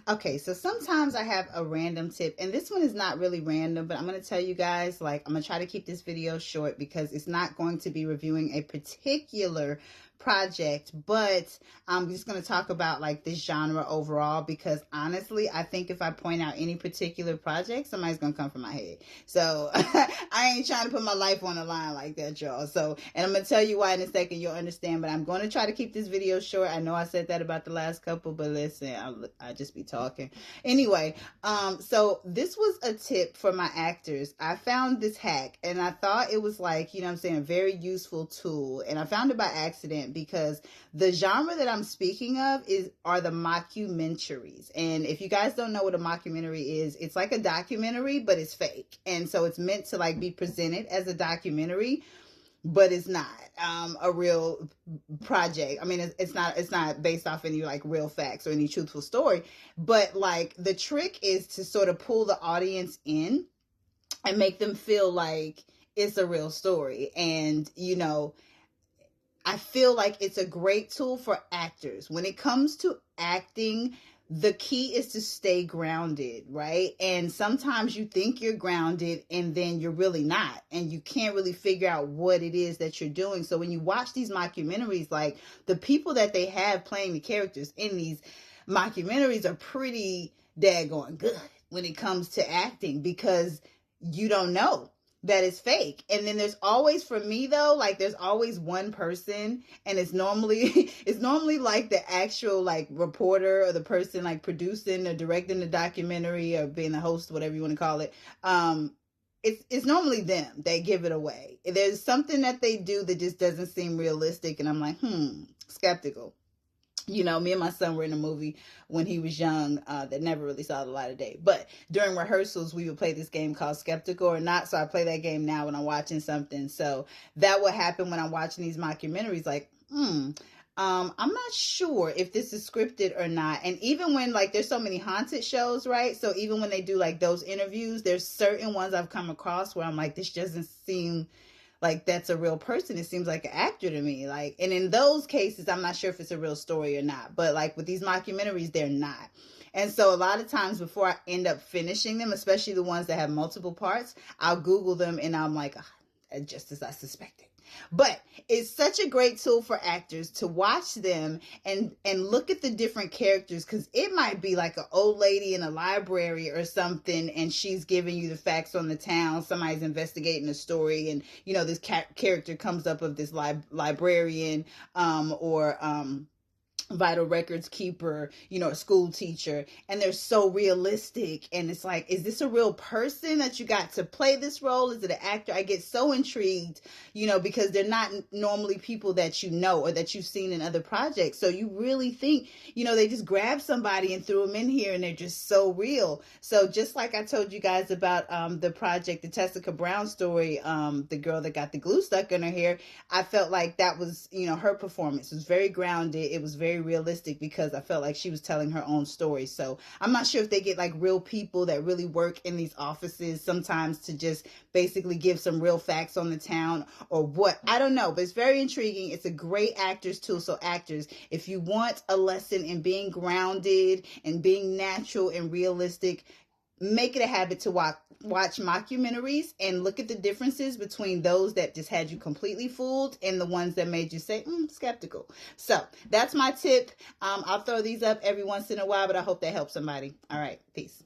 Okay, so sometimes I have a random tip, and this one is not really random, but I'm going to tell you guys, like, I'm going to try to keep this video short because it's not going to be reviewing a particular project, but I'm just going to talk about like this genre overall because honestly, I think if I point out any particular project, somebody's going to come for my head. So I ain't trying to put my life on the line like that, y'all. So, and I'm going to tell you why in a second, you'll understand, but I'm going to try to keep this video short. I know I said that about the last couple, but listen, I just be talking. Anyway, so this was a tip for my actors. I found this hack and I thought it was like, you know what I'm saying, a very useful tool. And I found it by accident because the genre that I'm speaking of are the mockumentaries. And if you guys don't know what a mockumentary is, it's like a documentary, but it's fake. And so it's meant to like be presented as a documentary, but it's not a real project. I mean, it's not based off any like real facts or any truthful story, but like the trick is to sort of pull the audience in and make them feel like it's a real story. And, you know, I feel like it's a great tool for actors. When it comes to acting, the key is to stay grounded, right? And sometimes you think you're grounded and then you're really not. And you can't really figure out what it is that you're doing. So when you watch these mockumentaries, like the people that they have playing the characters in these mockumentaries are pretty daggone good when it comes to acting because you don't know that is fake. And then there's always, for me though, like there's always one person, and it's normally like the actual like reporter or the person like producing or directing the documentary or being the host, whatever you want to call it. It's normally them. They give it away. There's something that they do that just doesn't seem realistic, and I'm like, skeptical. You know, me and my son were in a movie when he was young that never really saw the light of day. But during rehearsals, we would play this game called Skeptical or Not. So I play that game now when I'm watching something. So that would happen when I'm watching these mockumentaries. Like, I'm not sure if this is scripted or not. And even when, like, there's so many haunted shows, right? So even when they do, like, those interviews, there's certain ones I've come across where I'm like, this doesn't seem like that's a real person. It seems like an actor to me. Like, and in those cases, I'm not sure if it's a real story or not. But like with these mockumentaries, they're not. And so a lot of times before I end up finishing them, especially the ones that have multiple parts, I'll Google them and I'm like, just as I suspected. But it's such a great tool for actors to watch them and look at the different characters, because it might be like an old lady in a library or something, and she's giving you the facts on the town. Somebody's investigating a story, and you know this character comes up of this librarian or vital records keeper, you know, a school teacher, and they're so realistic. And it's like, is this a real person that you got to play this role? Is it an actor? I get so intrigued, you know, because they're not normally people that you know or that you've seen in other projects. So you really think, you know, they just grabbed somebody and threw them in here and they're just so real. So just like I told you guys about the project, the Tessica Brown story, the girl that got the glue stuck in her hair, I felt like that was, you know, her performance was very grounded. It was very realistic because I felt like she was telling her own story. So I'm not sure if they get like real people that really work in these offices sometimes to just basically give some real facts on the town or what. I don't know, but it's very intriguing. It's a great actors tool. So actors, if you want a lesson in being grounded and being natural and realistic, make it a habit to watch mockumentaries and look at the differences between those that just had you completely fooled and the ones that made you say, skeptical. So that's my tip. I'll throw these up every once in a while, but I hope that helps somebody. All right. Peace.